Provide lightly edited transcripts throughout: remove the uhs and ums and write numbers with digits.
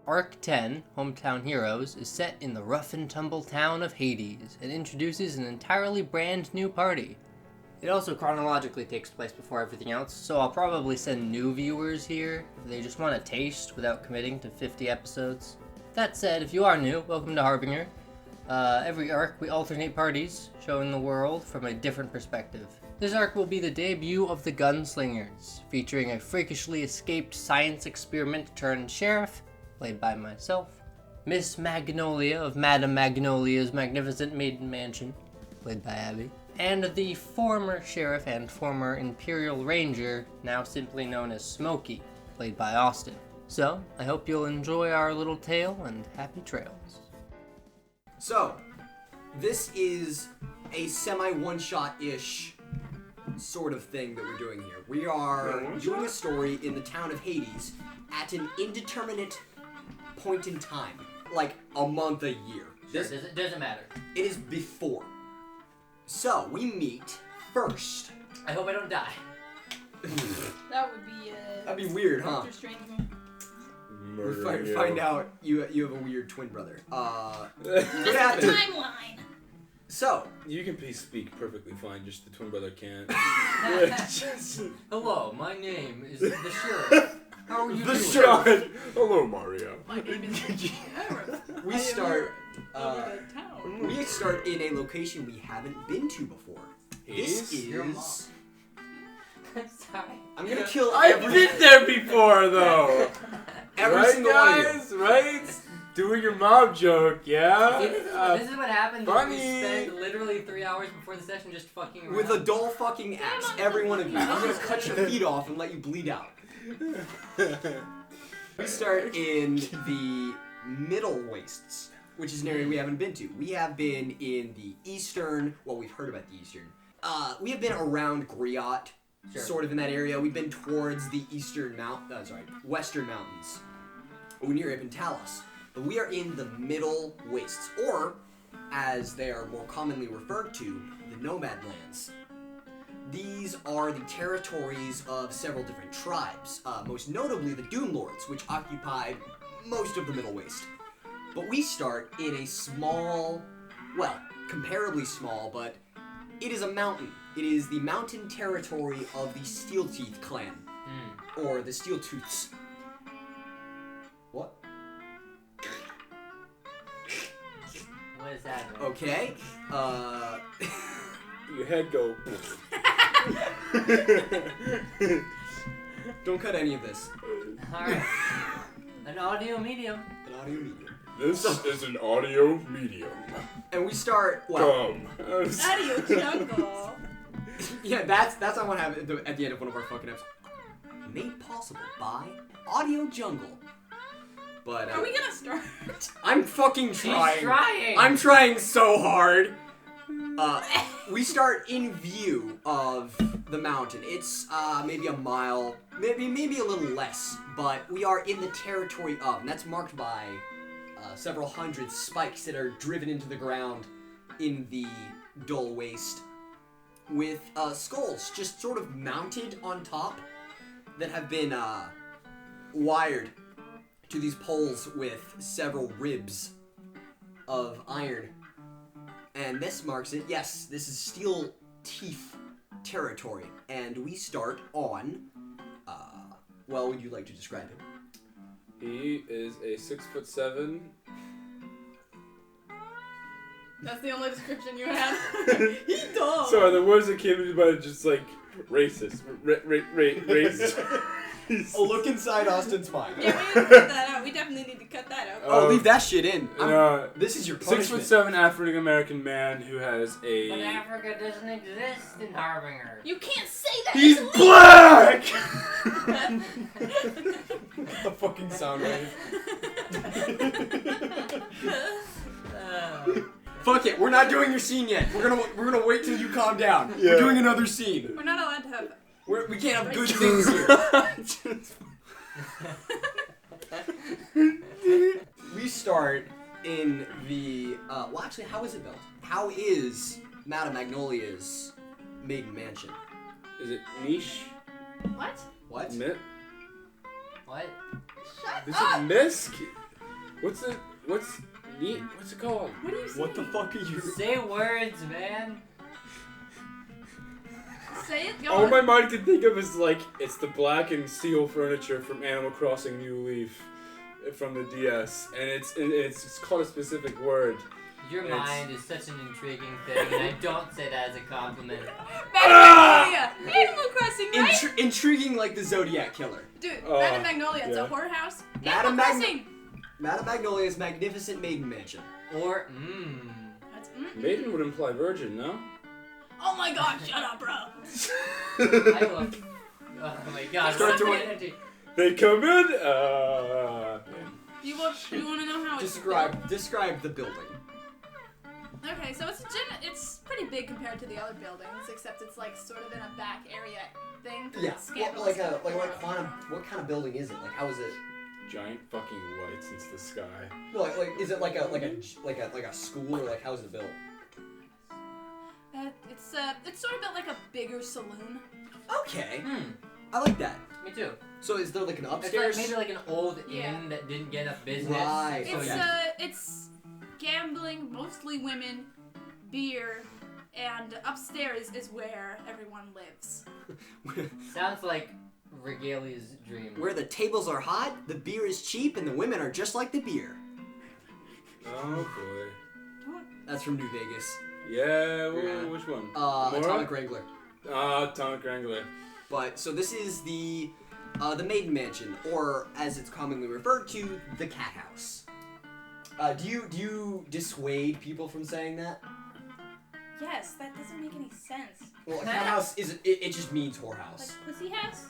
Arc 10, Hometown Heroes, is set in the rough and tumble town of Hades and introduces an entirely brand new party. It also chronologically takes place before everything else, so I'll probably send new viewers here if they just want a taste without committing to 50 episodes. That said, if you are new, welcome to Harbinger. Every arc we alternate parties, showing the world from a different perspective. This arc will be the debut of the Gunslingers, featuring a freakishly escaped science experiment turned sheriff, played by myself, Miss Magnolia of Madame Magnolia's magnificent maiden mansion, played by Abby, and the former sheriff and former Imperial Ranger, now simply known as Smokey, played by Austin. So, I hope you'll enjoy our little tale and happy trails. So, this is a semi-one-shot-ish sort of thing that we're doing here. We are doing a story in the town of Hades at an indeterminate point in time. Like a month, a year. Sure, it doesn't matter. It is before. So, we meet first. I hope I don't die. That would be That'd be weird, huh? Doctor Strange one. We find out you have a weird twin brother. What This happened? is the timeline. So, You can speak perfectly fine, just the twin brother can't. Hello, my name is the Sheriff. How are you doing? Sheriff. Hello, Mario. My name is Sheriff. we start Over the town. we start in a location we haven't been to before. This Your mom. is Sorry. I'm gonna kill I've been there before, though. every right, single one of you. guys? Right? Doing your mom joke, yeah? See, this is what happens when funny. we spend literally 3 hours before the session just fucking around. With a dull fucking axe, every one of you. I'm gonna cut your feet off and let you bleed out. We start in the Middle Wastes, which is an area we haven't been to. We have been in the Eastern, well, we've heard about the Eastern. We have been around Griot, Sure. sort of in that area. We've been towards the Western Mountains, near Ibn Talos. But we are in the Middle Wastes, or, as they are more commonly referred to, the Nomad Lands. These are the territories of several different tribes, most notably the Doom Lords, which occupy most of the Middle Waste. But we start in a small, well, comparably small, but it is a mountain. It is the mountain territory of the Steelteeth clan, or the Steeltooths. What? What is that? Okay. Your head go. Don't cut any of this. Alright. An audio medium. An audio medium. This is an audio medium. And we start, well, Audio jungle. yeah, that's not what happened at the end of one of our fucking episodes. Made possible by Audio Jungle. But, Are we gonna start? I'm fucking trying. She's trying. I'm trying so hard. We start in view of the mountain. It's maybe a mile, maybe a little less, but we are in the territory of, and that's marked by several hundred spikes that are driven into the ground in the dull waste, with skulls just sort of mounted on top that have been wired to these poles with several ribs of iron. And this marks it. Yes, this is Steel Teeth territory. And we start on, well, would you like to describe him? He is a 6'7". That's the only description you have. He does. Sorry, the words that came into my mind are just like racist. Racist. Oh, look inside Austin's mind. Yeah, we need to cut that out. We definitely need to cut that out. Oh, leave that shit in. This is your 6'7" punishment. African American man who has But a. Africa doesn't exist in Harbinger. You can't say that. He's It's black. The fucking sound wave. Fuck it, we're not doing your scene yet. We're gonna wait till you calm down. Yeah. We're doing another scene. We're not allowed to have. We can't have good things here. We start in the well, actually, how is it built? How is Madame Magnolia's maiden mansion? Is it niche? What? What? Mit? What? Shut Is up. it Misk? What's it called? What do you say? What the fuck are you? Say words, man. Say it, go All on. my mind can think of is like it's the black and seal furniture from Animal Crossing New Leaf from the DS, and it's called a specific word. Your It's- mind is such an intriguing thing, and I don't say that as a compliment. Magnolia! Animal Crossing, right? Intriguing like the Zodiac Killer. Dude, Oh, Madame Magnolia, it's yeah. a whorehouse. Madame Animal Crossing! Madame Magnolia's magnificent maiden mansion. Or, That's Maiden would imply virgin, no? Oh my god, shut up, bro. I will. Oh my god, Start such doing- energy. They come in. You want to know how it's Describe the building. Okay, so it's pretty big compared to the other buildings, except it's like sort of in a back area thing. Yeah. Scandalous. What kind of building is it? Like, how is it? Giant fucking lights into the sky. No, like is it like a school or like how is it built? It's sort of built like a bigger saloon. Okay. I like that. Me too. So is there like an It's upstairs? like, maybe like an old Yeah. inn that didn't get enough business. Right. So It's Okay. it's gambling, mostly women, beer, and upstairs is where everyone lives. sounds like Regalia's dream. Where the tables are hot, the beer is cheap, and the women are just like the beer. Oh boy. That's from New Vegas. Yeah, Yeah. which one? Atomic Wrangler. Atomic Wrangler. But so this is the maiden mansion, or as it's commonly referred to, the cat house. Do you dissuade people from saying that? Yes, that doesn't make any sense. Well, a cat house it just means whorehouse. Like pussy house?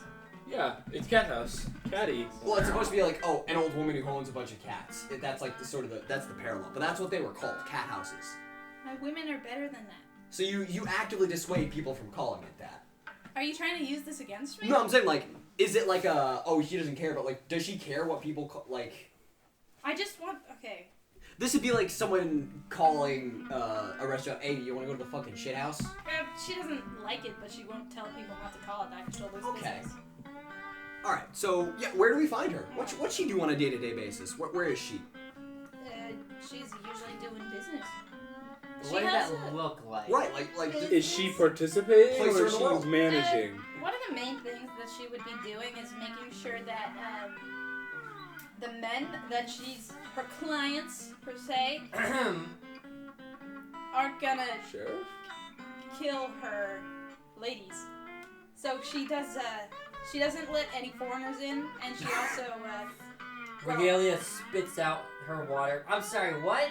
Yeah, it's cat house. Catty. Well, it's supposed to be like, oh, an old woman who owns a bunch of cats. That's like that's the parallel. But that's what they were called, cat houses. Women are better than that. So you actively dissuade people from calling it that. Are you trying to use this against me? No, I'm saying like, is it like she doesn't care, but like, does she care what people like? I just want. Okay. This would be like someone calling a restaurant, hey, you want to go to the fucking shit house? She doesn't like it, but she won't tell people not to call it that because she'll lose Okay. business. All right, so yeah, where do we find her? What's she do on a day-to-day basis? Where is she? She's usually doing business. What does that look like? Right, like Is she participating Place her or in is the she world. managing? One of the main things that she would be doing is making sure that the men that her clients per se, aren't gonna Sheriff? kill her ladies. So she doesn't let any foreigners in, and she also Regalia spits out her water. I'm sorry, what?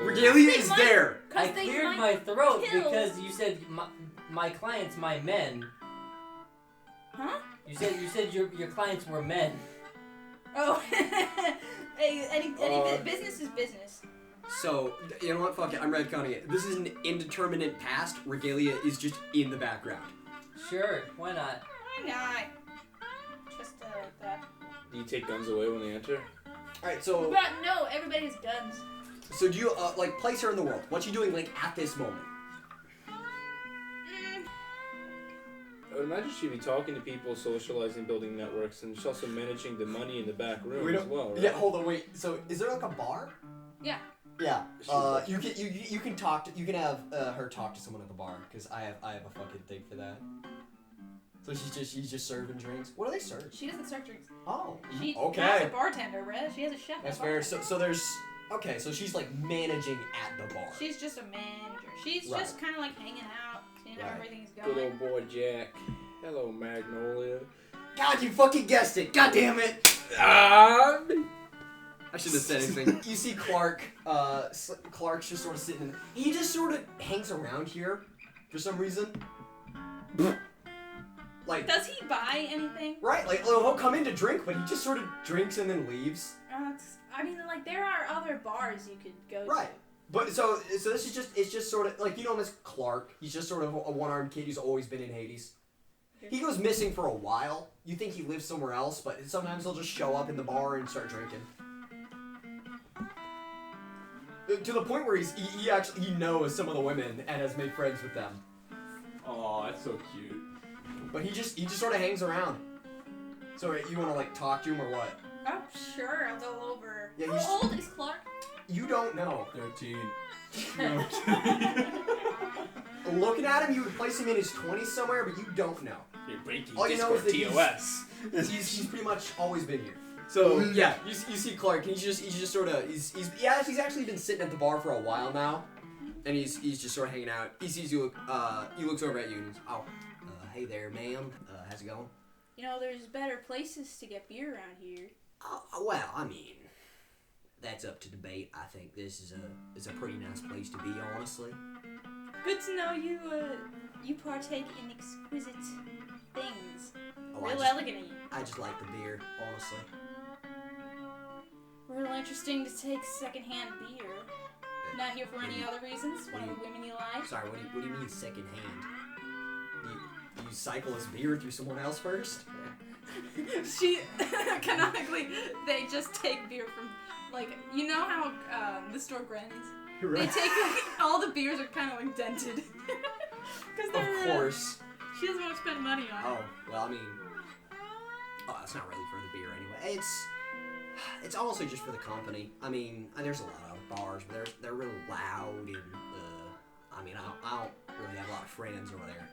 Regalia They is might- there. I they cleared might my throat kill- because you said my clients, my men. Huh? You said your clients were men. Oh, any business is business. So, you know what? Fuck it, I'm retconning it. This is an indeterminate past. Regalia is just in the background. Sure, why not? Why not? Just that. Do you take guns away when they enter? Alright, so But no, everybody has guns. do you like place her in the world? What's she doing like at this moment? I would imagine she'd be talking to people, socializing, building networks, and she's also managing the money in the back room as well, right? Yeah, hold on, wait. So is there like a bar? Yeah. Yeah. You can have her talk to someone at the bar because I have a fucking thing for that. So she's just serving drinks. What do they serve? She doesn't serve drinks. Oh. She okay. has a bartender, Rhett. She has a chef. That's and a fair. bartender. So there's okay. So she's like managing at the bar. She's just a manager. She's Right. just kind of like hanging out, seeing how Right. everything's Good going. old boy Jack. Hello, Magnolia. God, you fucking guessed it. God damn it. Ah! I shouldn't have said anything. You see Clark. Clark's just sort of sitting. He just sort of hangs around here for some reason. Like. Does he buy anything? Right, like he'll come in to drink, but he just sort of drinks and then leaves. I mean, like there are other bars you could go Right. But so this is it's just sort of like you know him as Clark. He's just sort of a one-armed kid who's always been in Hades. He goes missing for a while. You think he lives somewhere else, but sometimes he'll just show up in the bar and start drinking. To the point where he actually knows some of the women and has made friends with them. Oh, that's so cute. But he just sort of hangs around. So you want to like talk to him or what? Oh, sure, I'll go over. Yeah, How old is Clark? You don't know. 13. Looking at him, you would place him in his 20s somewhere, but you don't know. You're breaking All you know is Discord that TOS. He's pretty much always been here. So yeah, you see Clark. He's just sort of he's actually been sitting at the bar for a while now, and he's just sort of hanging out. He sees you. He looks over at you and he's, hey there, ma'am. How's it going? You know, there's better places to get beer around here. Well, I mean, that's up to debate. I think this is a pretty nice place to be, honestly. Good to know you partake in exquisite things. Real elegant. I just like the beer, honestly. Real interesting to take secondhand beer. Not here for any other reasons. One of the women you like. Sorry, what do you mean secondhand? You cycle his beer through someone else first? She canonically, they just take beer from, like, you know how the store grannies. Right. They take all the beers are kind of like dented. Cause they're, Of course. She doesn't want to spend money on it. Oh, well, I mean, it's not really for the beer anyway. It's honestly just for the company. I mean, there's a lot of bars, but they're really loud, and I mean, I don't really have a lot of friends over there.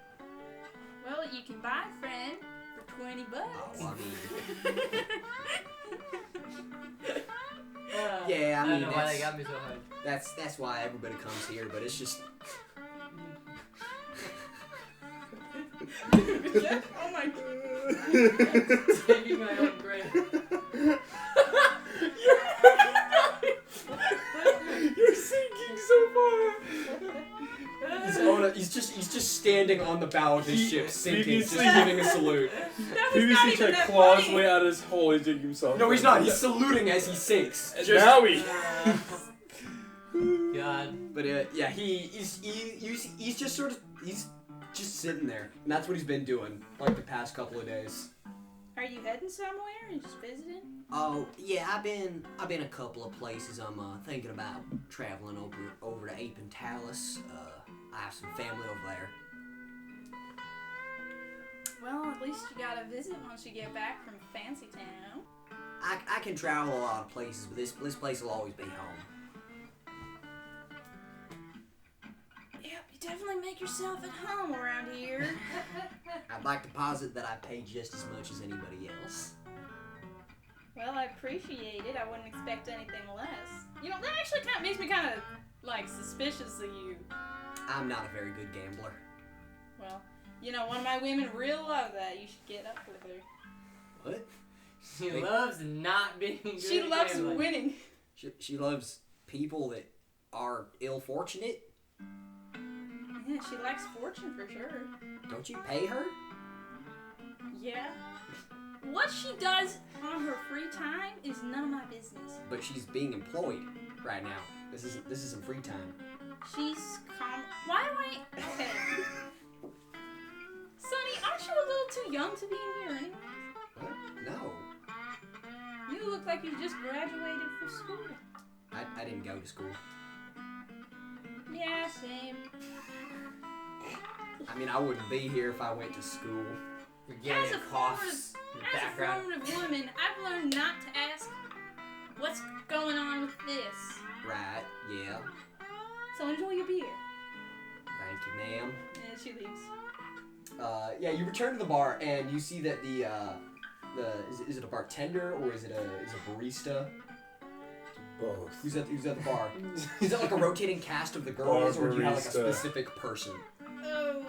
Well, you can buy a friend for $20. Oh, well, I mean, yeah, I mean, don't know why they got me so hard. that's why everybody comes here, but it's just. Oh my god. Taking my own grave. You're sinking so far. He's just standing on the bow of his ship, sinking, just previously- giving a salute. Previously tried to claw his way out of his hole, he's digging himself. No, he's not. He's saluting as he sinks. And now he. God. But yeah, he's just sort of he's just sitting there, and that's what he's been doing like the past couple of days. Are you heading somewhere? Are you just visiting? Oh yeah, I've been a couple of places. I'm thinking about traveling over to Ape and Talus. I have some family over there. Well, at least you got a visit once you get back from Fancy Town. I can travel a lot of places, but this place will always be home. Yep, you definitely make yourself at home around here. I'd like to posit that I pay just as much as anybody else. Well, I appreciate it. I wouldn't expect anything less. You know, that actually kind of makes me kind of, like, suspicious of you. I'm not a very good gambler. Well, you know, one of my women real love that. You should get up with her. What? She loves not being good She at loves gambling. winning. She loves people that are ill-fortunate. Yeah, she likes fortune for sure. Don't you pay her? Yeah. What she does on her free time is none of my business. But she's being employed right now. This isn't free time. She's Why am I... Okay. Sonny, aren't you a little too young to be in here anyway? What? No. You look like you just graduated from school. I didn't go to school. Yeah, same. I mean, I wouldn't be here if I went to school. You're getting As a coughs in the As a background. formative woman, I've learned not to ask what's going on with this. Right, yeah. So enjoy your beer. Thank you, ma'am. And she leaves. Yeah, you return to the bar and you see that is it a bartender or is it a barista? Both. Who's at the bar? Is that like a rotating cast of the girls, or do you have like a Barbarista. specific person? Oh,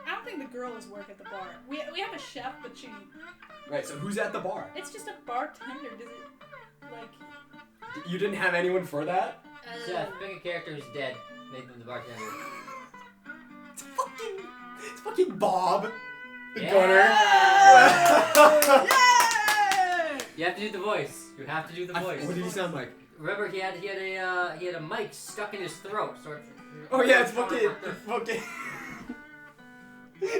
I don't think the girls work at the bar. We have a chef, but Right. So who's at the bar? it's just a bartender. Does it like? You didn't have anyone for that? Seth, pick a character who's dead. Make them the bartender. It's fucking Bob, the Yeah! gunner. You have to do the voice. You have to do the voice. What did he sound like? Remember, he had a mic stuck in his throat. So Oh yeah, it's fucking.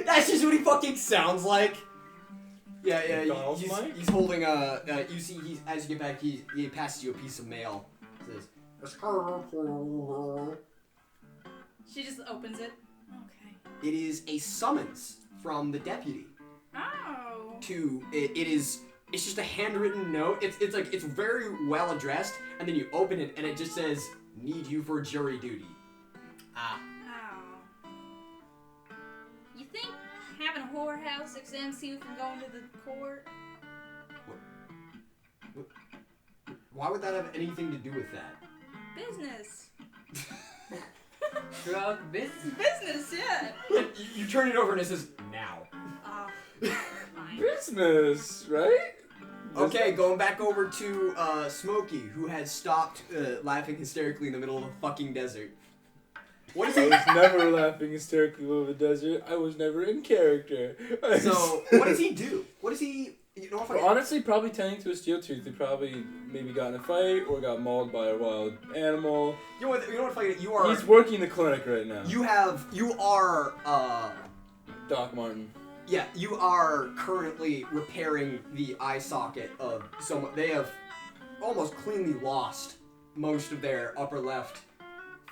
That's just what he fucking sounds like. Yeah, McDonald's mic? he's holding you see, as you get back, he passes you a piece of mail. It says, She just opens it. Okay. it is a summons from the deputy Oh. to, it is It's just a handwritten note. It's like it's very well addressed, and then you open it and it just says, "Need you for jury duty." Ah. Oh. You think having a whorehouse exempts you from going to the court? Why would that have anything to do with that? Business. Drug business. Business, yeah. You turn it over and it says, "Now." Oh, fine. Business, right? Okay, going back over to Smokey, who has stopped laughing hysterically in the middle of a fucking desert. What is I he? was never laughing hysterically over the desert. I was never in character. So, what does he do? What does he? You know, if I, Well, honestly, probably tending to a steel tooth. He probably maybe got in a fight or got mauled by a wild animal. you know what? Funny, you are. He's working the clinic right now. You are. Doc Martin. Yeah, you are currently repairing the eye socket of someone. They have almost cleanly lost most of their upper left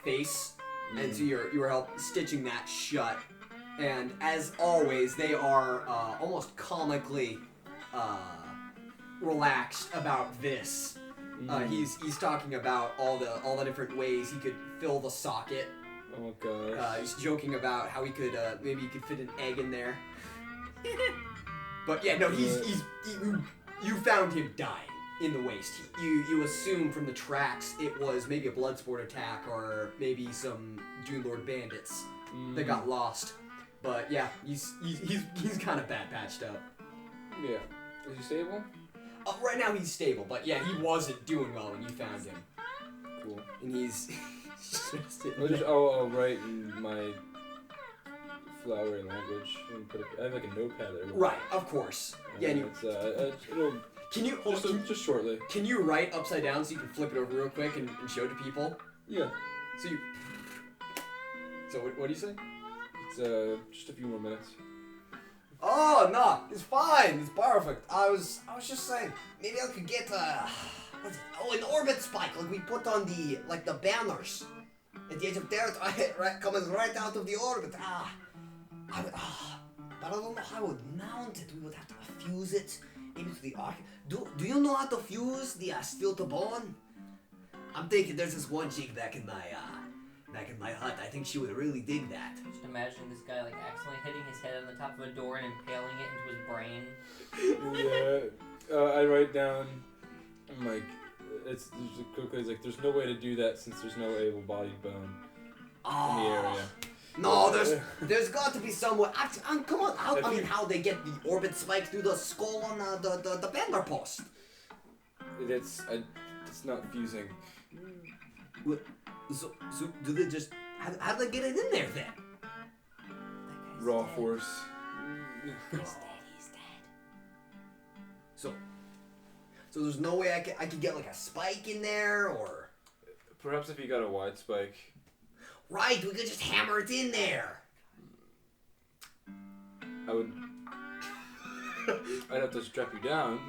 face, and so you are help stitching that shut. And as always, they are almost comically relaxed about this. He's talking about all the different ways he could fill the socket. Oh gosh. He's joking about how he could maybe he could fit an egg in there. But yeah, no, you found him dying in the waste. You assume from the tracks it was maybe a blood sport attack or maybe some Dune Lord bandits that got lost. But yeah, he's kind of bad patched up. Yeah. Is he stable? Right now he's stable, but yeah, he wasn't doing well when you found him. Cool. And he's I'll write in my flowery language and put I have like a notepad there. right, of course. Yeah, and it's it'll can you just shortly. can you write upside down so you can flip it over real quick and show it to people? Yeah. So what do you say? It's just a few more minutes. Oh no, it's fine. It's perfect. I was just saying maybe I could get an orbit spike like we put on the banners at the edge of territory, right, coming right out of the orbit. But I don't know how I would mount it. We would have to fuse it maybe to the arc. Do you know how to fuse the steel to bone? I'm thinking there's this one chick back in my hut. I think she would really dig that. Just imagine this guy like accidentally hitting his head on the top of a door and impaling it into his brain. Yeah. I write down. I'm like, it's like there's no way to do that since there's no able-bodied bone in the area. No, there's got to be some way. Come on, how they get the orbit spike through the skull on the banner post? It's not fusing. So do they just how do they get it in there then? Raw force. He's dead. So there's no way I could get like a spike in there or. Perhaps if you got a wide spike. Right, we could just hammer it in there. I'd have to strap you down.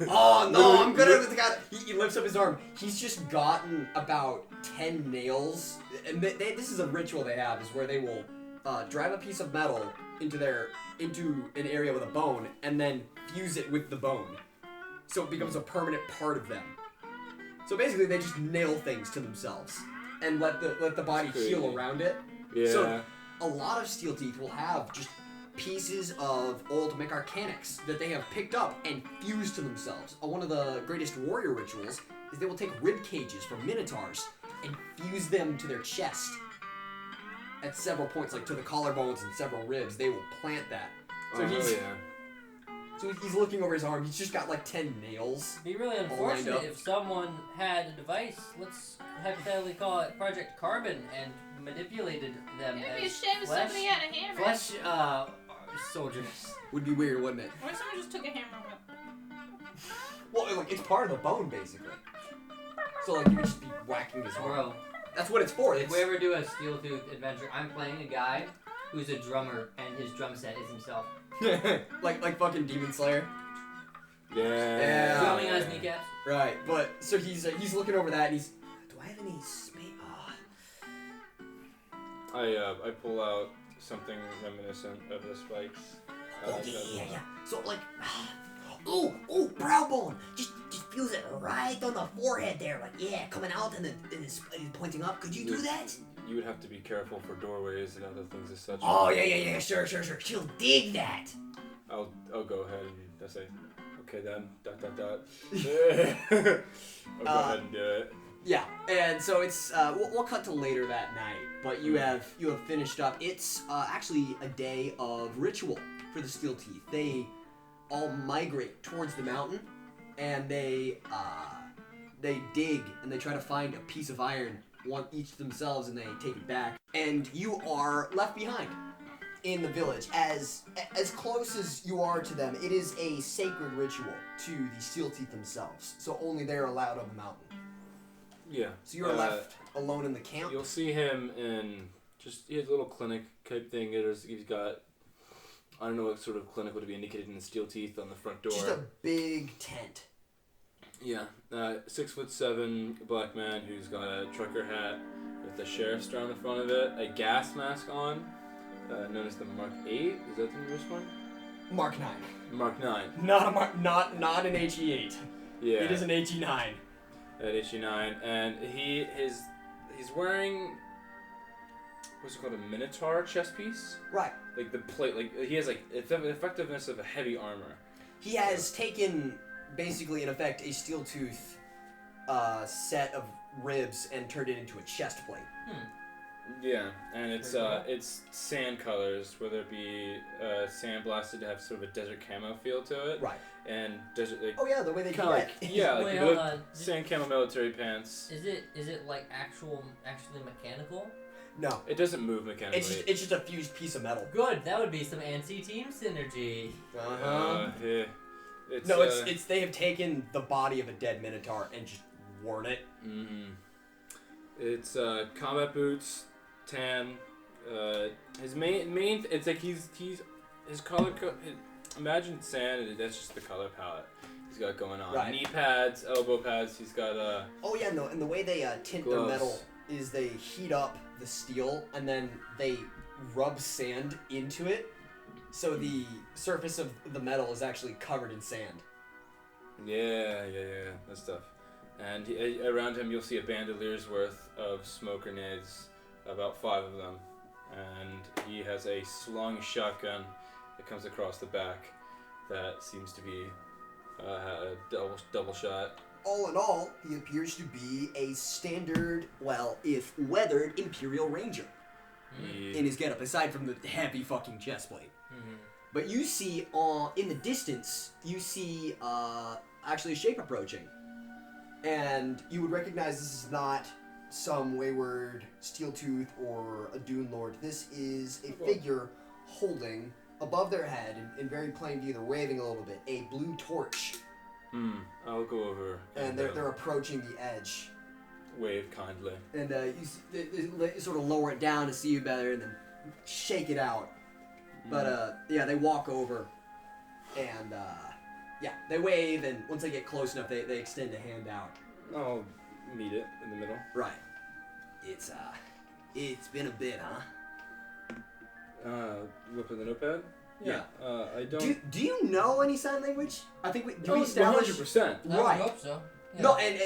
Oh no, I'm gonna with the guy. He lifts up his arm. He's just gotten about 10 nails. And this is a ritual they have, is where they will drive a piece of metal into an area with a bone and then fuse it with the bone, so it becomes a permanent part of them. So basically, they just nail things to themselves and let the body heal around it. Yeah. So a lot of steel teeth will have just pieces of old mechanics that they have picked up and fused to themselves. One of the greatest warrior rituals is they will take rib cages from minotaurs and fuse them to their chest at several points, like to the collarbones and several ribs. They will plant that. So he's looking over his arm. He's just got like 10 nails. It'd be really unfortunate if someone had a device, let's hypothetically call it Project Carbon, and manipulated them It'd be a as shame if somebody had a hammer. flesh soldiers. Would be weird, wouldn't it? What if someone just took a hammer whip? Well, like, it's part of the bone, basically. So, like, you would just be whacking his arm. Bro, That's what it's for. if we ever do a Steel Tooth adventure, I'm playing a guy who's a drummer, and his drum set is himself. like fucking Demon Slayer. Yeah. Drumming on his kneecaps. Right, but so he's looking over that and he's. Do I have any space? I pull out something reminiscent of the spikes. Yeah. So like, Ooh, brow bone. Just feels it right on the forehead there. Like, yeah, coming out and it's pointing up. Could you do that? You would have to be careful for doorways and other things as such. Oh, yeah, sure. She'll dig that. I'll go ahead and say, okay then, ... I'll go ahead and do it. Yeah, and so it's we'll cut to later that night, but you have finished up. It's actually a day of ritual for the Steel Teeth. They all migrate towards the mountain, and they dig and they try to find a piece of iron, one each themselves, and they take it back. And you are left behind in the village. As close as you are to them, it is a sacred ritual to the Steel Teeth themselves. So only they're allowed on the mountain. Yeah. So you're left alone in the camp. You'll see him in he has a little clinic type thing. He's got, I don't know what sort of clinic would be indicated in the Steel Teeth on the front door. Just a big tent. Yeah, 6'7" black man who's got a trucker hat with the sheriff's star on the front of it, a gas mask on, known as the Mark 8. Is that the newest one? Mark 9. Mark 9. Not an HE8. Yeah. It is an HE9. At HE9, and he's wearing, what's it called, a Minotaur chest piece? Right. Like the plate, like he has like the effectiveness of a heavy armor. He has taken, basically in effect, a steel tooth set of ribs and turned it into a chest plate. Yeah, and it's sand colors, whether it be sandblasted to have sort of a desert camo feel to it. Right. And desert like. Oh yeah, the way they do Kind of that. like like Wait, you hold look on. sand camo military pants. Is it like actually mechanical? No. It doesn't move mechanically. It's just a fused piece of metal. Good. That would be some anti-team synergy. Yeah. It's they have taken the body of a dead minotaur and just worn it. Mm-hmm. It's combat boots, tan. His main it's like he's his color imagine sand. That's just the color palette he's got going on. Right. Knee pads, elbow pads. He's got Oh yeah, no. And the way they tint gloves. their metal is they heat up the steel and then they rub sand into it, so the surface of the metal is actually covered in sand. Yeah, that stuff. And around him, you'll see a bandoleer's worth of smoke grenades, about 5 of them. And he has a slung shotgun that comes across the back that seems to be a double shot. All in all, he appears to be a standard, well, if weathered, Imperial Ranger in his getup, aside from the heavy fucking chest plate. Mm-hmm. But you see, in the distance, you see actually a shape approaching. And you would recognize this is not some wayward steel tooth or a Dune Lord. This is a figure holding above their head, in very plain view, they're waving a little bit, a blue torch. I'll go over. And they're approaching the edge. Wave kindly. And they sort of lower it down to see you better and then shake it out. But yeah, they walk over and they wave, and once they get close enough, they extend a hand out. I'll meet it in the middle. Right. It's been a bit, huh? Whip of the notepad? Yeah. I don't. Do you know any sign language? I think we Oh, established 100%. I would Right. hope so. Yeah. No, and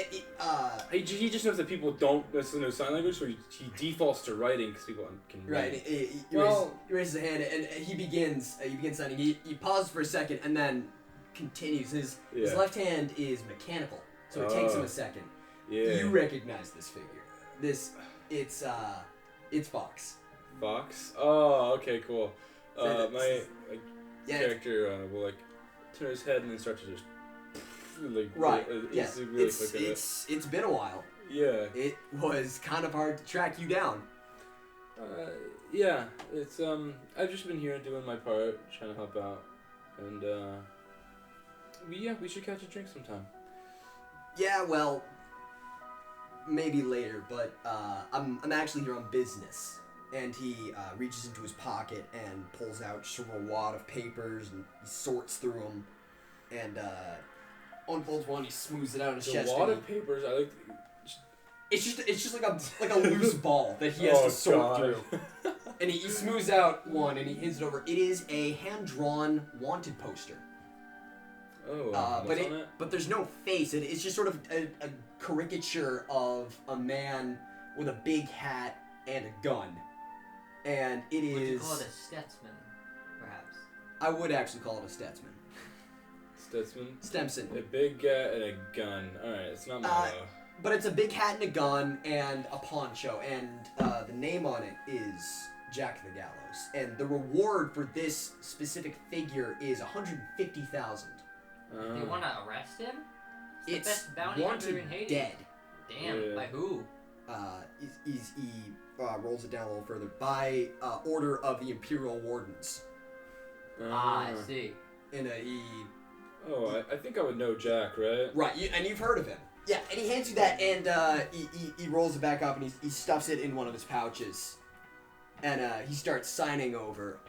He just knows that people don't necessarily know sign language, so he defaults to writing because people can read. right. He Well- raises a hand and he begins signing. He pauses for a second and then continues. His left hand is mechanical, so it takes him a second. Yeah. You recognize this figure. It's Fox. Fox? Oh, okay, cool. So My Yeah, character will like turn his head and then start to just like right. Yeah. It's really quick at it. It's been a while. Yeah. It was kind of hard to track you down. Yeah. It's I've just been here doing my part, trying to help out, and we should catch a drink sometime. Yeah, well, maybe later, but I'm actually here on business. And he reaches into his pocket and pulls out sort of a wad of papers, and he sorts through them, and unfolds one. He smooths it out on his chest. A lot and of papers. I like. It's just like a loose ball that he has to sort through. And he smooths out one and he hands it over. It is a hand-drawn wanted poster. Oh, but what's on it? but there's no face. It's just sort of a caricature of a man with a big hat and a gun, and it Would you is. call it a Stetsman, perhaps? I would actually call it a Stetsman. Stetson? Stemson. A big guy and a gun. Alright, it's not Milo. But it's a big hat and a gun and a poncho, and the name on it is Jack the Gallows. And the reward for this specific figure is 150,000. They want to arrest him? the It's best bounty hunter wanted in Hades. dead. Damn, Yeah. by who? He rolls it down a little further. By order of the Imperial Wardens. I see. Oh, I think I would know Jack, right? Right, and you've heard of him. Yeah, and he hands you that, and he rolls it back up, and he stuffs it in one of his pouches. And he starts signing over.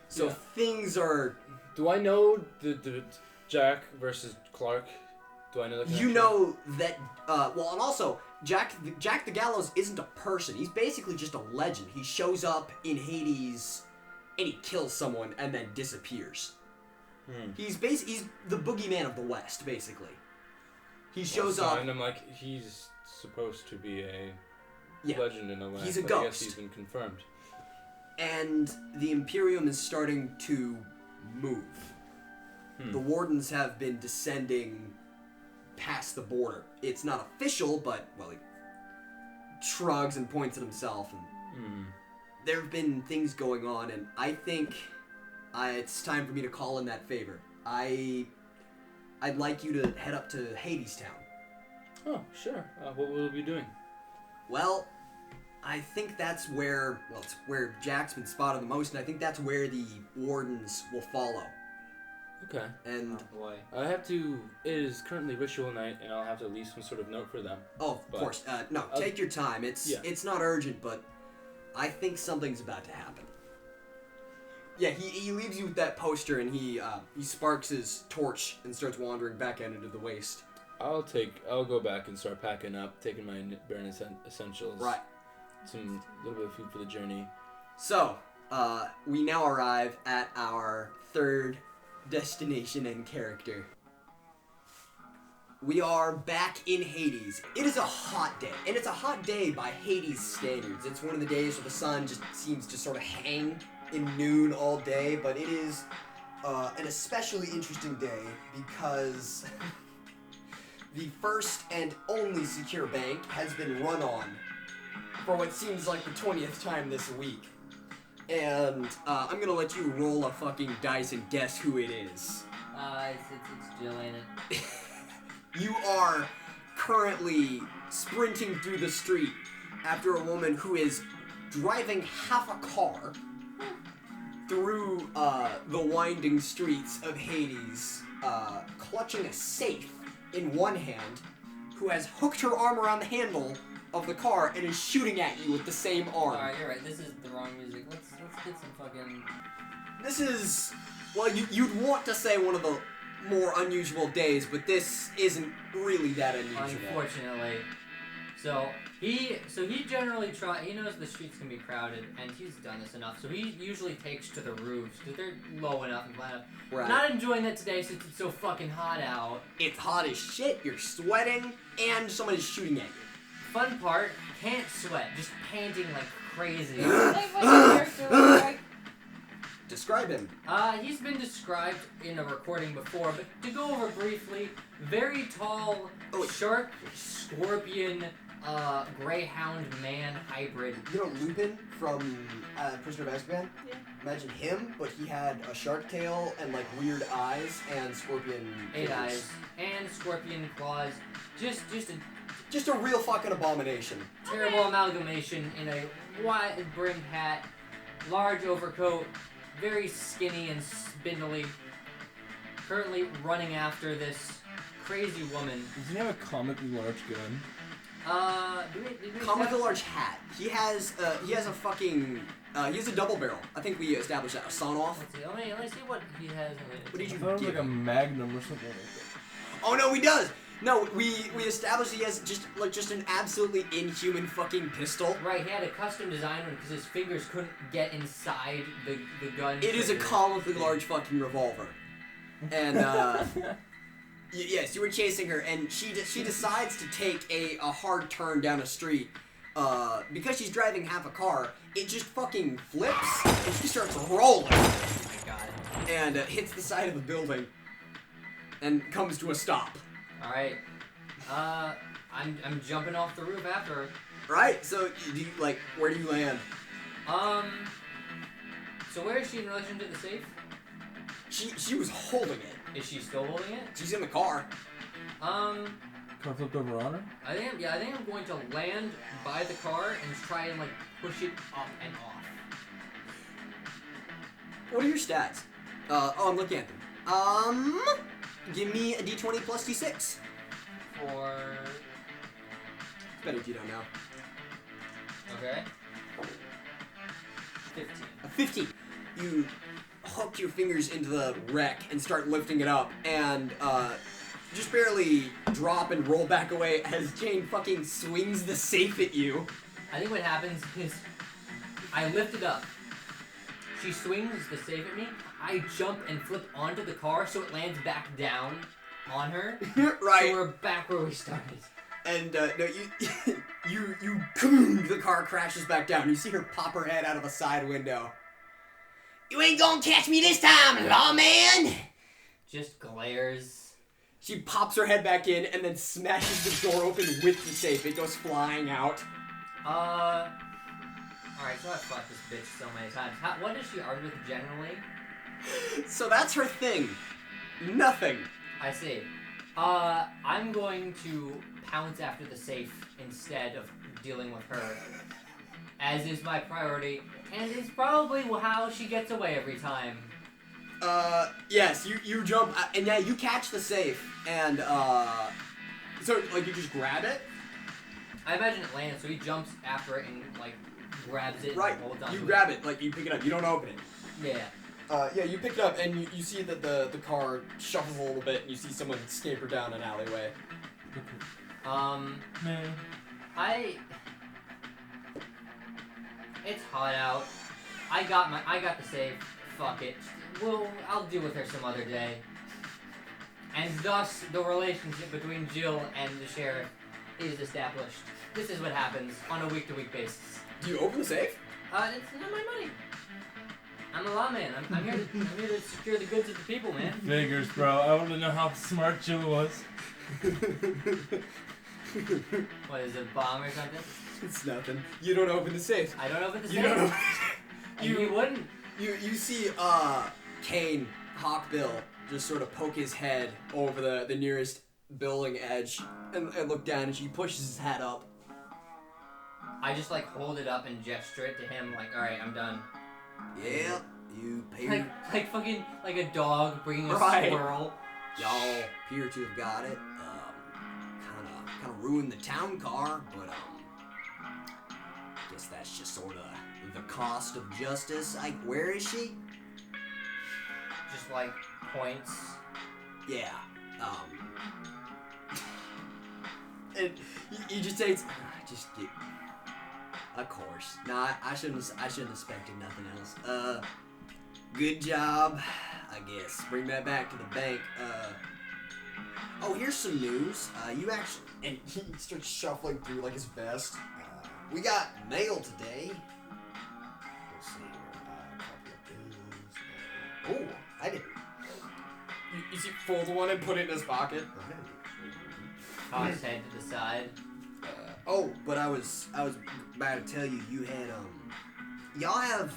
So Yeah. things are... Do I know the Jack versus Clark? Do I know that? You know that... well, and also, Jack the Gallows isn't a person. He's basically just a legend. He shows up in Hades, and he kills someone, and then disappears. He's the boogeyman of the West, basically. He shows up... And I'm like, he's supposed to be a Yeah. legend in a way. He's a but I guess ghost. he's been confirmed. And the Imperium is starting to move. The Wardens have been descending past the border. It's not official, but, well, he shrugs and points at himself. And there have been things going on, and I think it's time for me to call in that favor. I'd like you to head up to Hades Town. Oh, sure. What will we be doing? Well, I think that's where, it's where Jack's been spotted the most, and I think that's where the Wardens will follow. Okay. And, Oh boy. I have to. It is currently ritual night, and I'll have to leave some sort of note for them. of But- course, no, take your time. It's not urgent, but I think something's about to happen. Yeah, he leaves you with that poster, and he sparks his torch and starts wandering back out into the waste. I'll go back and start packing up, taking my bare essentials. Right. Some little bit of food for the journey. So, we now arrive at our third destination and character. We are back in Hades. It is a hot day, and it's a hot day by Hades standards. It's one of the days where the sun just seems to sort of hang in noon all day, but it is an especially interesting day because the first and only secure bank has been run on for what seems like the 20th time this week. And I'm gonna let you roll a fucking dice and guess who it is. It's Jill, ain't it? You are currently sprinting through the street after a woman who is driving half a car through the winding streets of Hades, clutching a safe in one hand, who has hooked her arm around the handle of the car and is shooting at you with the same arm. Alright, you're right. This is the wrong music. Let's get some fucking... This is, well, you'd want to say one of the more unusual days, but this isn't really that unusual. Unfortunately. So he generally he knows the streets can be crowded, and he's done this enough. So he usually takes to the roofs because they're low enough and flat enough. Right. Not enjoying that today since it's so fucking hot out. It's hot as shit, you're sweating, and someone is shooting at you. Fun part, can't sweat, just panting like crazy. Like what the character looks like. Describe him. He's been described in a recording before, but to go over briefly, very tall, shark, scorpion, greyhound man hybrid. You know Lupin from Prisoner of Azkaban? Yeah. Imagine him, but he had a shark tail and like weird eyes and scorpion 8 claws. eyes and scorpion claws. Just a Just a real fucking abomination. terrible amalgamation in a wide brimmed hat, large overcoat, very skinny and spindly. Currently running after this crazy woman. Does he have a comically large gun? Did we Comically large hat. He has a fucking he has a double barrel. I think we established that. A sawn-off. Let's see. Let me see what he has. What did you It was give like a him? Magnum or something like that. Oh no, he does. No, we established he has just an absolutely inhuman fucking pistol. Right, he had a custom design one because his fingers couldn't get inside the gun. It is a trigger. comically large fucking revolver. And yes, you were chasing her, and she decides to take a hard turn down a street. Because she's driving half a car, it just fucking flips, and she starts rolling. Oh my god. And hits the side of the building, and comes to a stop. All right. I'm jumping off the roof after her. Right? So, where do you land? So where is she in relation to the safe? She was holding it. Is she still holding it? She's in the car. Car flipped over on her? I think I'm going to land by the car and try and push it up and off. What are your stats? I'm looking at them. Give me a d20 plus d6. For It's better if you don't know. okay. 15. A 15. You hook your fingers into the wreck and start lifting it up, and just barely drop and roll back away as Jane fucking swings the safe at you. I think what happens is I lift it up. She swings the safe at me. I jump and flip onto the car so it lands back down on her. Right. So we're back where we started. And no, the car crashes back down. You see her pop her head out of a side window. You ain't gonna catch me this time, lawman! Just glares. She pops her head back in and then smashes the door open with the safe. It goes flying out. Alright, so I've fucked this bitch so many times. What does she argue with generally? So that's her thing. Nothing. I see. I'm going to pounce after the safe instead of dealing with her. As is my priority, and it's probably how she gets away every time. Yes, you jump, and yeah, you catch the safe, and, so, you just grab it? I imagine it lands, so he jumps after it and, grabs it Right, and holds on you to grab it, you pick it up, you don't open it. Yeah. Yeah, you pick it up, and you see that the car shuffles a little bit, and you see someone scamper down an alleyway. Man. It's hot out. I got the safe. Fuck it. I'll deal with her some other day. And thus, the relationship between Jill and the sheriff is established. This is what happens on a week-to-week basis. Do you open the safe? It's not my money. I'm a lawman. I'm here to secure the goods of the people, man. Figures, bro. I want to know how smart Jill was. What is it, a bomb or something? It's nothing. You don't open the safe. I don't open the safe. You don't open And you wouldn't. You see, Kane, Hawkbill, just sort of poke his head over the nearest building edge and look down, and she pushes his hat up. I just hold it up and gesture it to him, alright, I'm done. Yeah, you pay. Like a dog bringing a Right. squirrel. Y'all appear to have got it. Kind of ruined the town car, but guess that's just sort of the cost of justice. Where is she? Just points. Yeah. And you just say, just get. Of course. Nah, I shouldn't expected nothing else. Good job, I guess. Bring that back to the bank. Oh, here's some news. You actually, and he starts shuffling through his vest. We got mail today. Let's see here. Copy of bills. Oh, I didn't. You see, fold one and put it in his pocket. Toss his head to the side. But I was about to tell you, you had y'all have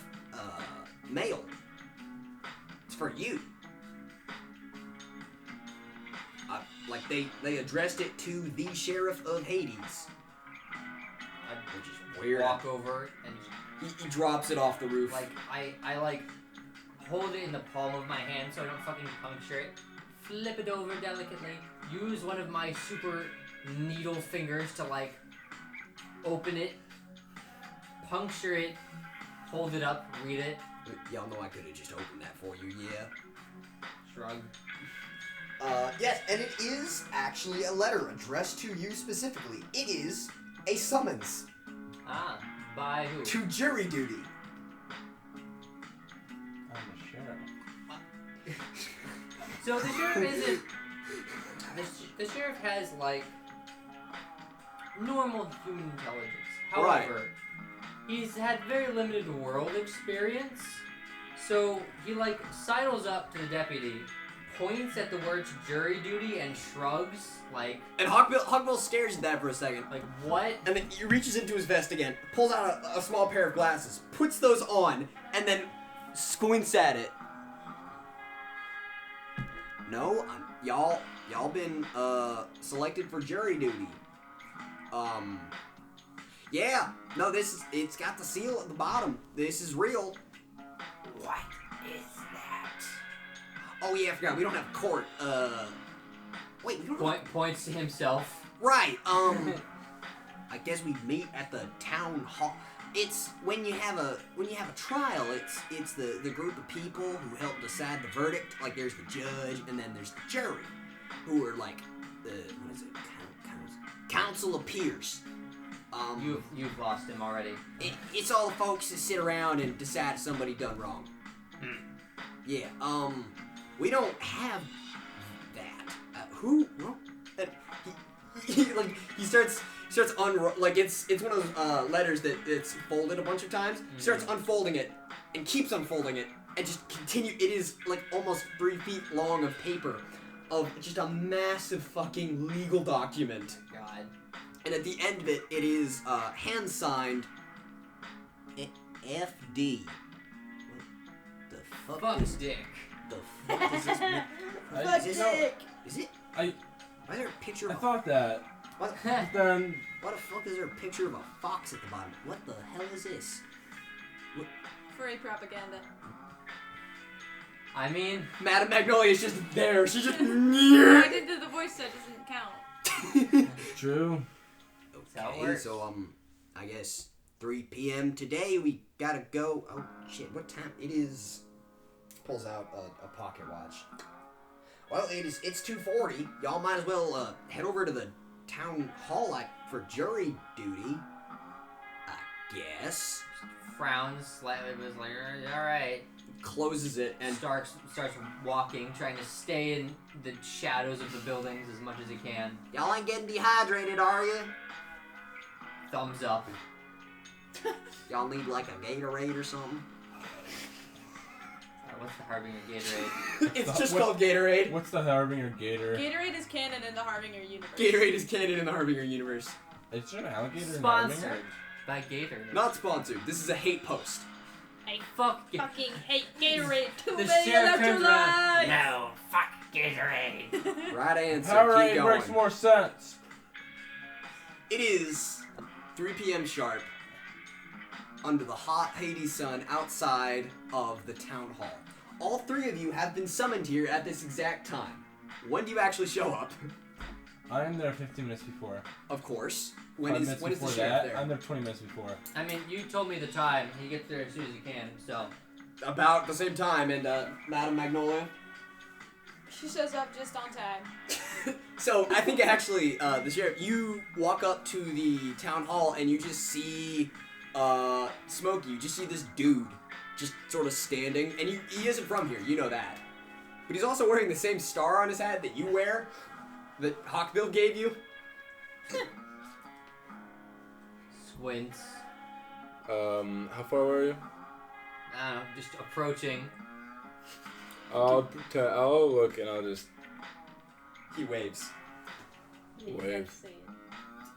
mail. It's for you. They addressed it to the sheriff of Hades. Which is weird. Walk over and He drops it off the roof. I hold it in the palm of my hand so I don't fucking puncture it. Flip it over delicately. Use one of my super needle fingers to open it, puncture it, hold it up, read it. Y'all know I could have just opened that for you, yeah? Shrug. Yes, and it is actually a letter addressed to you specifically. It is a summons. Ah, by who? To jury duty. I'm a sheriff. So the sheriff isn't. The sheriff has like normal human intelligence. However, he's had very limited world experience. So he like sidles up to the deputy, points at the words jury duty, and shrugs like. And Hawkbill stares at that for a second. Like what? And then he reaches into his vest again, pulls out a small pair of glasses, puts those on, and then squints at it. No, y'all been selected for jury duty. Yeah, no, it's got the seal at the bottom. This is real. What is that? Oh yeah, I forgot. We don't have court. Wait, we don't. Points to himself. Right. I guess we meet at the town hall. It's when you have a trial. It's the group of people who help decide the verdict. Like there's the judge, and then there's the jury, who are like the what is it? Council of peers. You've lost him already. It's all the folks that sit around and decide if somebody done wrong. Yeah. We don't have that. Who? Well, he starts like it's one of those letters that it's folded a bunch of times. He starts unfolding it and keeps unfolding it and just continue. It is like almost 3 feet long of paper, of just a massive fucking legal document. God. And at the end of it, it is hand signed FD. What the fuck is dick. the fuck does this mean? Fuck dick. Is it? I Why is there a picture I of a thought that. what? Then Why the fuck is there a picture of a fox at the bottom? What the hell is this? Free propaganda. I mean, Madame Magnolia is just there. She's just I near. did the voice that doesn't count. true. how it Okay, works. so I guess 3 p.m. today we gotta go. Oh shit, what time? It is. Pulls out a pocket watch. Well, it's 2:40. Y'all might as well head over to the town hall for jury duty. I guess. frowns slightly, but is like, all right. Closes it and starts walking, trying to stay in the shadows of the buildings as much as he can. y'all ain't getting dehydrated, are you? Thumbs up. Y'all need like a Gatorade or something? What's the Harbinger Gatorade? It's just called Gatorade. What's the Harbinger Gator? Gatorade is canon in the Harbinger universe. Gatorade is canon in the Harbinger universe. Is there an alligator in Sponsored Harbinger? by Gator. Not sponsored. This is a hate post. I Fuck Gatorade. fucking hate Gatorade. Too The many sheriff turns around. electrolytes. No, fuck Gatorade. Right answer. Powerade Keep going. makes more sense. It is 3 p.m. sharp under the hot Hades sun outside of the town hall. All 3 of you have been summoned here at this exact time. When do you actually show up? I'm there 15 minutes before. Of course. When 5 is minutes the before sheriff that, there? I'm there 20 minutes before. I mean, you told me the time. He gets there as soon as he can, so. About the same time, and Madame Magnolia. She shows up just on time. So I think actually, the sheriff, you walk up to the town hall and you just see Smokey. You just see this dude just sort of standing, and he isn't from here. You know that, but he's also wearing the same star on his hat that you wear, that Hawkbill gave you. Squints. How far were you? I don't know, just approaching. I'll look and I'll just He waves. Waves.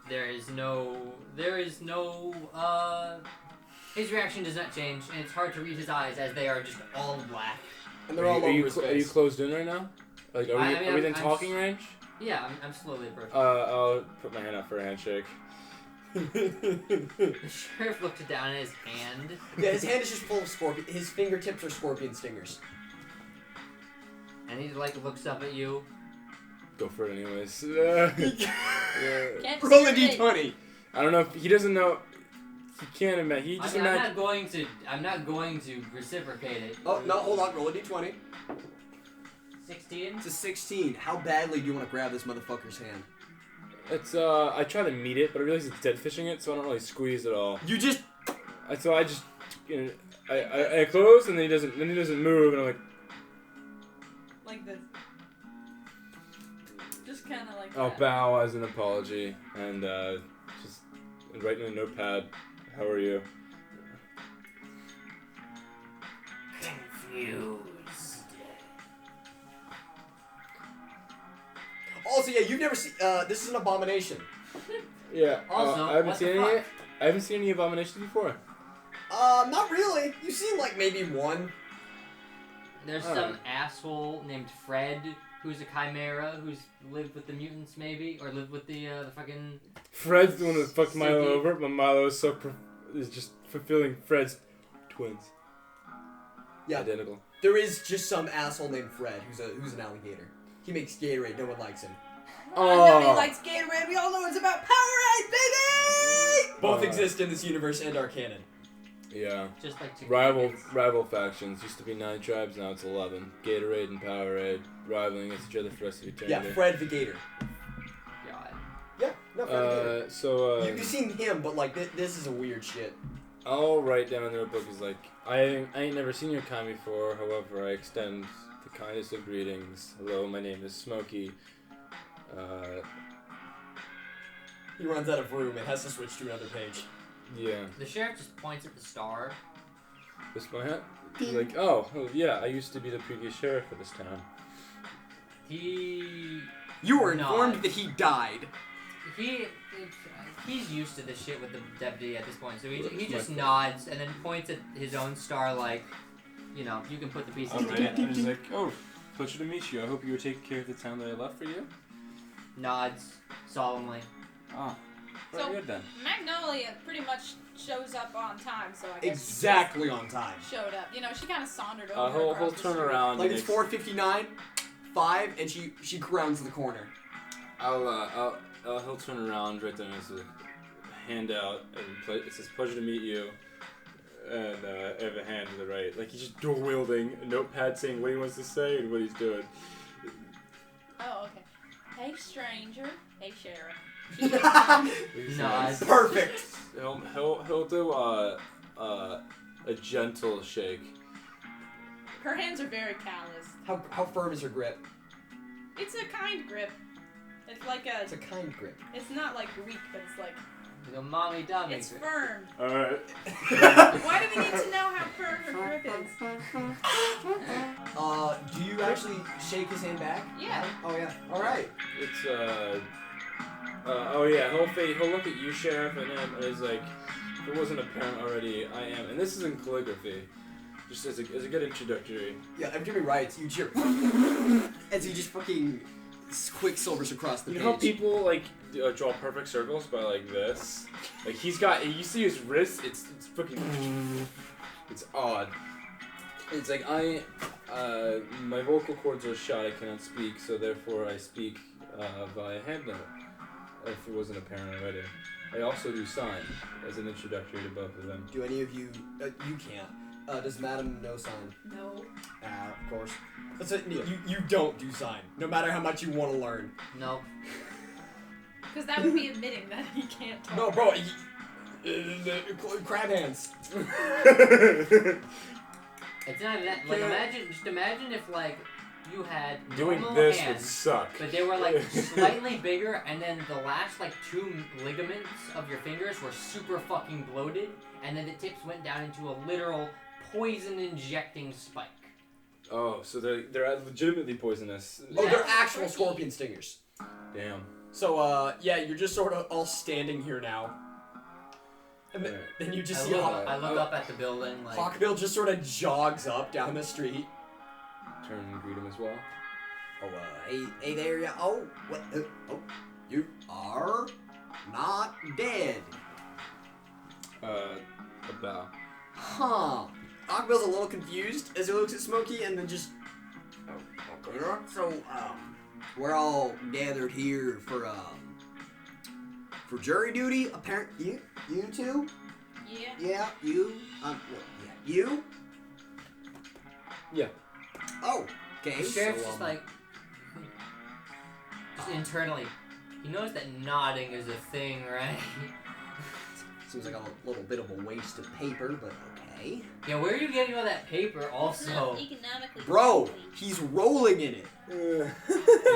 There is no, his reaction does not change, and it's hard to read his eyes as they are just all black. And they're all over his Are you face. closed in right now? Like, are we I'm within talking range? Yeah, I'm slowly approaching. I'll put my hand up for a handshake. The sheriff looked down at his hand. Yeah, his hand is just full of scorpion. His fingertips are scorpion stingers. And he like looks up at you. Go for it anyways. Yeah. Can't Roll a discriminate. d20. I don't know if he doesn't know. He can't imagine. He I just mean, I'm imagine. not going to reciprocate it. Oh no, hold on. Roll a d20. 16. It's a 16. How badly do you want to grab this motherfucker's hand? It's I try to meet it, but I realize it's dead fishing it, so I don't really squeeze at all. You just. So I just, I close, and then he doesn't move, and I'm like, Like this. kind of like I'll that. bow as an apology and just write in a notepad. How are you? Confused. Also, yeah, you've never seen. This is an abomination. Yeah. Also, I haven't what the seen any. fuck? I haven't seen any abominations before. Not really. You've seen like maybe one. There's Oh. some asshole named Fred who's a chimera who's lived with the mutants maybe, or lived with the fucking. Fred's the one that fucked Milo Stinky. over, but Milo is is just fulfilling Fred's twins. Yeah, Identical. there is just some asshole named Fred who's an alligator. He makes Gatorade. No one likes him. Nobody likes Gatorade. We all know it's about Powerade, baby! Both Uh, exist in this universe and are canon. Yeah. Just like chicken Rival nuggets. factions. Used to be 9 tribes, now it's 11. Gatorade and Powerade rivaling against each other for the rest of eternity. Yeah, Fred the Gator. God. Yeah, no, Fred the Gator. So You've seen him, but like this is a weird shit. I'll write down in the notebook is like, I ain't never seen your kind before, however I extend the kindest of greetings. Hello, my name is Smokey. He runs out of room and has to switch to another page. Yeah. The sheriff just points at the star. This my hat? He's like, oh, yeah, I used to be the previous sheriff of this town. He. You were nods. informed that he died. He's used to this shit with the deputy at this point, so he That's just my nods and then points at his own star like, you know, you can put the pieces Alright, together. and he's like, oh, pleasure to meet you. I hope you were taking care of the town that I left for you. Nods solemnly. Ah, very So- good then. Magnolia pretty much shows up on time, so I guess Exactly on time. she just showed up. You know, she kind of sauntered over. He'll across the turn street. around. Like and it's 4:59, 5, and she grounds the corner. He'll turn around right there and there's a hand out and it says pleasure to meet you, and I have a hand to the right. Like he's just dual wielding a notepad saying what he wants to say and what he's doing. Oh, okay. Hey, stranger. Hey, sheriff. Nods. Perfect. He'll do a gentle shake. Her hands are very calloused. How firm is her grip? It's a kind grip. It's like a. It's a kind grip. It's not like weak, but it's like You know, mommy dummy. it's firm. All right. Why do we need to know how firm her grip is? Do you actually shake his hand back? Yeah. Oh yeah. All right. It's oh yeah, he'll look at you, Sheriff, and he's like, if it wasn't apparent already, I am, and this is in calligraphy, just as a good introductory. Yeah. Every time he writes, you cheer as he just fucking quicksilvers across the You page. know how people like draw perfect circles by like this? Like he's got, you see his wrist, it's fucking, it's odd. It's like my vocal cords are shot, I cannot speak, so therefore I speak via hand note. If it wasn't apparent already. I also do sign as an introductory to both of them. Do any of you? You can't. Does Madam know sign? No. Of course. That's it. You don't do sign, no matter how much you want to learn. Nope. Because that would be admitting that he can't talk. No, bro. Crab hands. It's not that. Like, imagine if like you had Doing normal this hands, would suck. but they were like slightly bigger, and then the last like 2 ligaments of your fingers were super fucking bloated, and then the tips went down into a literal poison injecting spike. Oh, so they're legitimately poisonous. Oh, they're Yeah. actual scorpion stingers. Damn. So, yeah, you're just sort of all standing here now. And Alright. then you just I see look up at the building like. Hawkbill just sort of jogs up down the street. Turn and greet him as well. Oh, hey there, yeah. Oh, what? Oh, you are not dead. A bow. Huh. Hawkbill's a little confused as he looks at Smokey and then just. Oh, okay. So, we're all gathered here for jury duty. Apparently, you two? Yeah. Yeah, you. Yeah, you? Yeah. Oh, okay. The sheriff's so, just like. Just internally, he knows that nodding is a thing, right? Seems like a little bit of a waste of paper, but okay. Yeah, where are you getting all that paper? It's Also, not economically Bro, friendly. he's rolling in it. You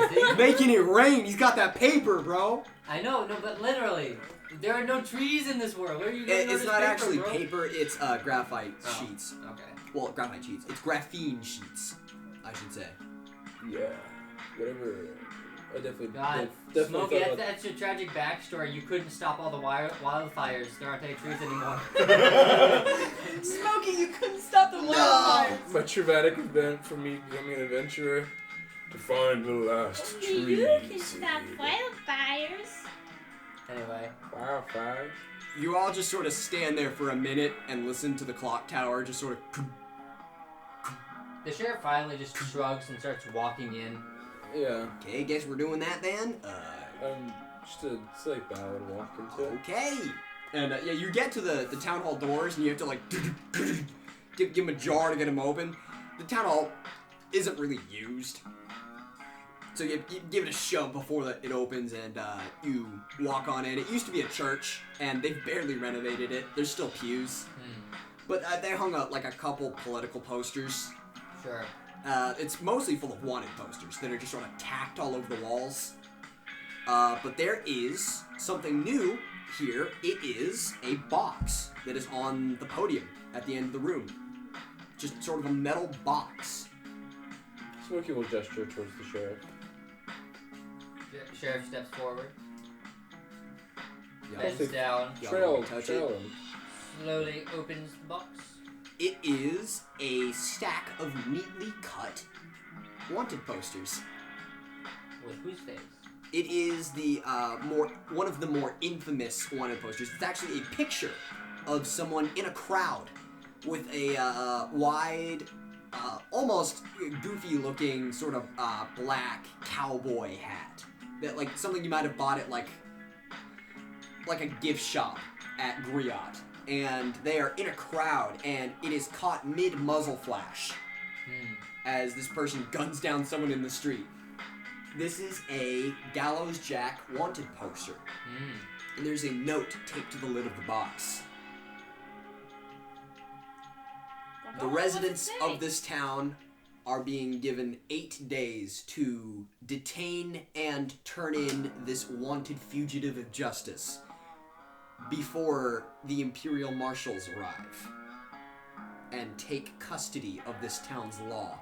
think? Making it rain. He's got that paper, bro. I know, no, but literally, there are no trees in this world. Where are you getting all It's this not paper, actually bro? paper, it's graphite Oh. sheets. Okay. Well, graphite sheets. It's graphene sheets, I should say. Yeah. Whatever. I definitely. God, definitely Smokey, thought that's your tragic backstory. You couldn't stop all the wildfires. There aren't any trees anymore. Smokey, you couldn't stop the No. wildfires. my traumatic event for me becoming an adventurer to find the last Only tree. you can stop wildfires. Anyway, Wildfire. You all just sort of stand there for a minute and listen to the clock tower just sort of. the sheriff finally just shrugs and starts walking in. Yeah. Okay, guess we're doing that then. Just a slight bow and walk into it. Okay. And yeah, you get to the town hall doors and you have to like give him a jar to get him open. The town hall isn't really used. So you give it a shove before it opens and you walk on in. It used to be a church and they've barely renovated it. There's still pews. But they hung up like a couple political posters. Sure. It's mostly full of wanted posters that are just sort of tacked all over the walls. But there is something new here. It is a box that is on the podium at the end of the room. Just sort of a metal box. Smokey will gesture towards the sheriff. Sheriff steps forward, Y'all bends think- down, y'all Trail wanna touch it? him. slowly opens the box. It is a stack of neatly cut wanted posters. With whose face? It is the one of the more infamous wanted posters. It's actually a picture of someone in a crowd with a wide, almost goofy-looking sort of black cowboy hat. That like something you might have bought at like a gift shop at Griot. And they are in a crowd, and it is caught mid-muzzle flash as this person guns down someone in the street. This is a Gallows Jack wanted poster. And there's a note taped to the lid of the box. The residents of this town are being given 8 days to detain and turn in this wanted fugitive of justice before the Imperial Marshals arrive and take custody of this town's law.